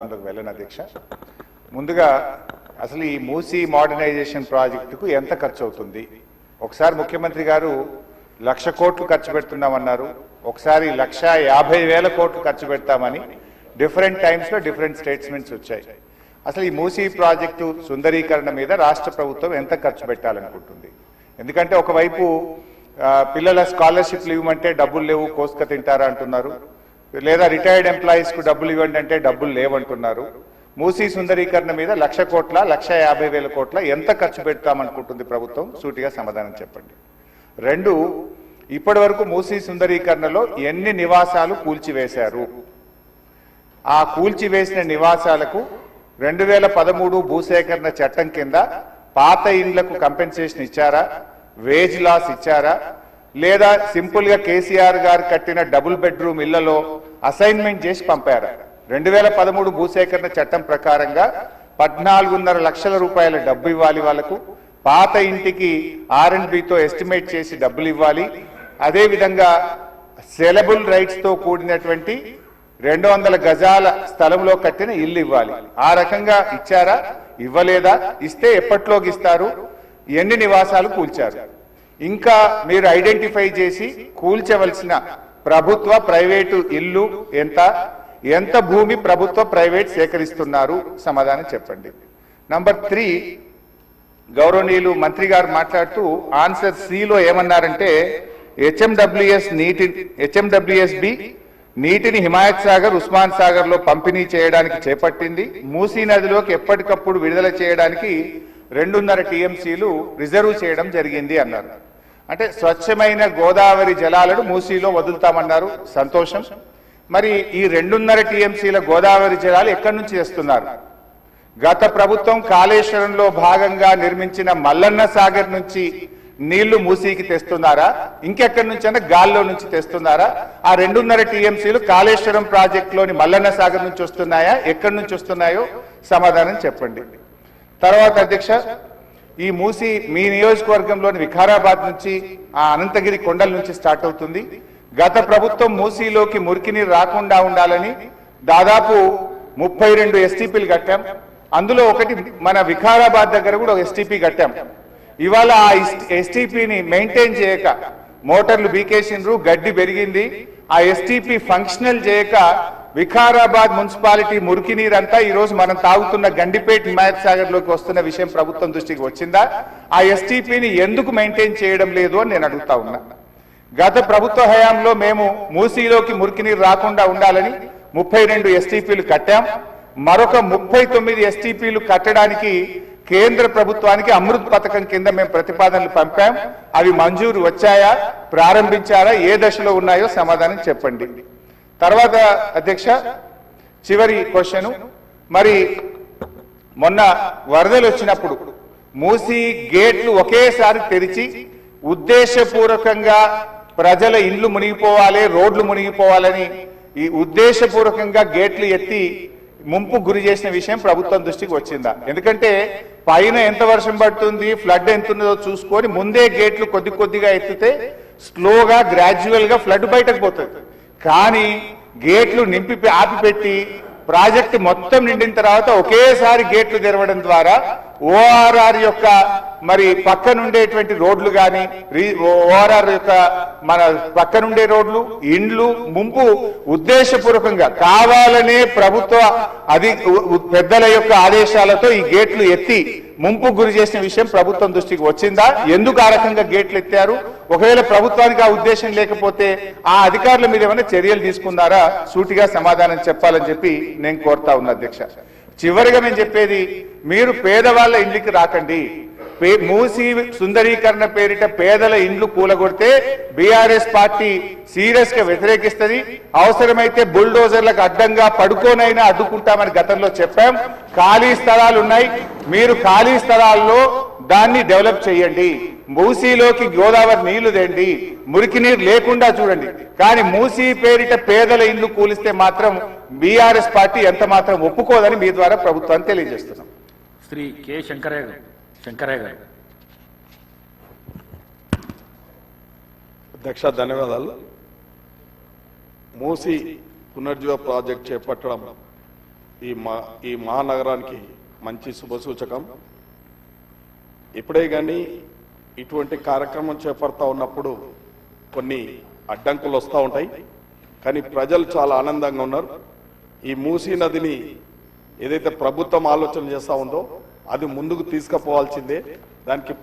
వెళ్ళను అధ్యక్ష. ముందుగా అసలు ఈ మూసీ మోడర్నైజేషన్ ప్రాజెక్టుకు ఎంత ఖర్చు అవుతుంది? ఒకసారి ముఖ్యమంత్రి గారు 1,00,000 కోట్లు ఖర్చు పెడుతున్నామన్నారు, ఒకసారి 1,50,000 కోట్లు ఖర్చు పెడతామని డిఫరెంట్ టైమ్స్లో డిఫరెంట్ స్టేట్మెంట్స్ వచ్చాయి. అసలు ఈ మూసీ ప్రాజెక్టు సుందరీకరణ మీద రాష్ట్ర ప్రభుత్వం ఎంత ఖర్చు పెట్టాలనుకుంటుంది? ఎందుకంటే ఒకవైపు పిల్లల స్కాలర్షిప్లు ఇవ్వమంటే డబ్బులు లేవు, కోసుక తింటారా అంటున్నారు, లేదా రిటైర్డ్ ఎంప్లాయీస్కు డబ్బులు ఇవ్వండి అంటే డబ్బులు లేవంటున్నారు. మూసీ సుందరీకరణ మీద 1,00,000 కోట్ల 1,50,000 కోట్ల ఎంత ఖర్చు పెడతామనుకుంటుంది ప్రభుత్వం? సూటిగా సమాధానం చెప్పండి. రెండు, ఇప్పటి వరకు మూసీ సుందరీకరణలో ఎన్ని నివాసాలు కూల్చివేశారు? ఆ కూల్చివేసిన నివాసాలకు 2013 భూసేకరణ చట్టం కింద పాత ఇండ్లకు కంపెన్సేషన్ ఇచ్చారా? వేజ్ లాస్ ఇచ్చారా? లేదా సింపుల్ గా కేసీఆర్ గారు కట్టిన డబుల్ బెడ్రూమ్ ఇళ్లలో అసైన్మెంట్ చేసి పంపారా? 2013 భూసేకరణ చట్టం ప్రకారంగా 14.5 లక్షల రూపాయల డబ్బు ఇవ్వాలి వాళ్లకు, పాత ఇంటికి R&Bతో ఎస్టిమేట్ చేసి డబ్బులు ఇవ్వాలి, అదేవిధంగా సెలబుల్ రైట్స్ తో కూడినటువంటి 200 గజాల స్థలంలో కట్టిన ఇల్లు ఇవ్వాలి. ఆ రకంగా ఇచ్చారా? ఇవ్వలేదా? ఇస్తే ఎప్పట్లోకి ఇస్తారు? ఎన్ని నివాసాలు కూల్చారు? ఇంకా మీరు ఐడెంటిఫై చేసి కూల్చవలసిన ప్రభుత్వ ప్రైవేటు ఇల్లు ఎంత భూమి ప్రభుత్వ ప్రైవేట్ సేకరిస్తున్నారు? సమాధానం చెప్పండి. నంబర్ 3, గౌరవనీయులు మంత్రి గారు మాట్లాడుతూ ఆన్సర్ సిలో ఏమన్నారంటే హెచ్ఎండబ్ల్యూఎస్బి నీటిని హిమాయత్ సాగర్, ఉస్మాన్ సాగర్ లో పంపిణీ చేయడానికి చేపట్టింది. మూసీ నదిలోకి ఎప్పటికప్పుడు విడుదల చేయడానికి 2.5 టీఎంసీలు రిజర్వ్ చేయడం జరిగింది అన్నారు. అంటే స్వచ్ఛమైన గోదావరి జలాలను మూసీలో వదులుతామన్నారు, సంతోషం. మరి ఈ 2.5 టీఎంసీల గోదావరి జలాలు ఎక్కడి నుంచి తెస్తున్నారు? గత ప్రభుత్వం కాళేశ్వరంలో భాగంగా నిర్మించిన మల్లన్న సాగర్ నుంచి నీళ్లు మూసీకి తెస్తున్నారా? ఇంకెక్కడి నుంచి అంటే గాల్లో నుంచి తెస్తున్నారా? ఆ 2.5 టీఎంసీలు కాళేశ్వరం ప్రాజెక్టులోని మల్లన్న సాగర్ నుంచి వస్తున్నాయా? ఎక్కడి నుంచి వస్తున్నాయో సమాధానం చెప్పండి. తర్వాత అధ్యక్ష, ఈ మూసీ మీ నియోజకవర్గంలోని వికారాబాద్ నుంచి ఆ అనంతగిరి కొండల నుంచి స్టార్ట్ అవుతుంది. గత ప్రభుత్వం మూసీలోకి మురికి నీరు రాకుండా ఉండాలని దాదాపు 32 ఎస్టీపీలు కట్టాం. అందులో ఒకటి మన వికారాబాద్ దగ్గర కూడా ఒక ఎస్టీపీ కట్టాం. ఇవాళ ఆ ఎస్టీపీని మెయింటైన్ చేయక మోటార్లు బీకేసిండ్రు, గడ్డి పెరిగింది. ఆ ఎస్టీపీ ఫంక్షనల్ చేయక వికారాబాద్ మున్సిపాలిటీ మురికి నీరంతా ఈ రోజు మనం తాగుతున్న గండిపేట హిమాయత్ సాగర్ లోకి వస్తున్న విషయం ప్రభుత్వం దృష్టికి వచ్చిందా? ఆ ఎస్టీపీని ఎందుకు మెయింటైన్ చేయడం లేదు అని నేను అడుగుతా ఉన్నా. గత ప్రభుత్వ హయాంలో మేము మూసీలోకి మురికి నీరు రాకుండా ఉండాలని 32 ఎస్టీపీలు కట్టాం. మరొక 39 ఎస్టీపీలు కట్టడానికి కేంద్ర ప్రభుత్వానికి అమృత్ పథకం కింద మేము ప్రతిపాదనలు పంపాం. అవి మంజూరు వచ్చాయా? ప్రారంభించారా? ఏ దశలో ఉన్నాయో సమాధానం చెప్పండి. తర్వాత అధ్యక్ష, చివరి క్వశ్చన్, మరి మొన్న వరదలు వచ్చినప్పుడు మూసీ గేట్లు ఒకేసారి తెరిచి ఉద్దేశపూర్వకంగా ప్రజల ఇండ్లు మునిగిపోవాలి, రోడ్లు మునిగిపోవాలని ఈ ఉద్దేశపూర్వకంగా గేట్లు ఎత్తి ముంపు గురి చేసిన విషయం ప్రభుత్వం దృష్టికి వచ్చిందా? ఎందుకంటే పైన ఎంత వర్షం పడుతుంది, ఫ్లడ్ ఎంత ఉన్నదో చూసుకొని ముందే గేట్లు కొద్దిగా ఎత్తితే స్లోగా గ్రాడ్యువల్ గా ఫ్లడ్ బయటకు పోతుంది. కానీ గేట్లు ఆపిపెట్టి ప్రాజెక్టు మొత్తం నిండిన తర్వాత ఒకేసారి గేట్లు తెరవడం ద్వారా ఓఆర్ఆర్ యొక్క మరి పక్కనుండేటువంటి రోడ్లు కానీ ఓఆర్ఆర్ యొక్క మన పక్కనుండే రోడ్లు, ఇండ్లు ముంపు ఉద్దేశపూర్వకంగా కావాలనే ప్రభుత్వ పెద్దల యొక్క ఆదేశాలతో ఈ గేట్లు ఎత్తి ముంపు గురి చేసిన విషయం ప్రభుత్వం దృష్టికి వచ్చిందా? ఎందుకు ఆ రకంగా గేట్లు ఎత్తారు? ఒకవేళ ప్రభుత్వానికి ఆ ఉద్దేశం లేకపోతే ఆ అధికారుల మీద ఏమైనా చర్యలు తీసుకున్నారా? సూటిగా సమాధానం చెప్పాలని చెప్పి నేను కోరుతా ఉన్నా అధ్యక్ష. చివరిగా నేను చెప్పేది, మీరు పేదవాళ్ళ ఇంటికి రాకండి. మూసీ సుందరీకరణ పేరిట పేదల ఇండ్లు కూలగొడితే బీఆర్ఎస్ పార్టీ సీరియస్ గా వ్యతిరేకిస్తుంది. అవసరమైతే బుల్డోజర్లకు అడ్డంగా పడుకోనైనా అడ్డుకుంటామని గతంలో చెప్పాం. ఖాళీ స్థలాలు ఉన్నాయి, మీరు ఖాళీ స్థలాల్లో దాన్ని డెవలప్ చేయండి. మూసీలోకి గోదావరి నీళ్లు తెండి, మురికి నీరు లేకుండా చూడండి. కానీ మూసీ పేరిట పేదల ఇండ్లు కూలిస్తే మాత్రం బీఆర్ఎస్ పార్టీ ఎంత మాత్రం ఒప్పుకోదని మీ ద్వారా ప్రభుత్వాన్ని తెలియజేస్తున్నాం. శ్రీ కె శంకరయ్య గారు. అధ్యక్ష, ధన్యవాదాలు. మూసీ పునర్జీవ ప్రాజెక్ట్ చేపట్టడం ఈ మహానగరానికి మంచి శుభసూచకం. ఇప్పుడే కానీ ఇటువంటి కార్యక్రమం చేపడతా ఉన్నప్పుడు కొన్ని అడ్డంకులు వస్తూ ఉంటాయి, కానీ ప్రజలు చాలా ఆనందంగా ఉన్నారు. ఈ మూసీ నదిని ఏదైతే ప్రభుత్వం ఆలోచన చేస్తూ ఉందో అది ముందుకు తీసుకుపోవాల్సిందే. దానికి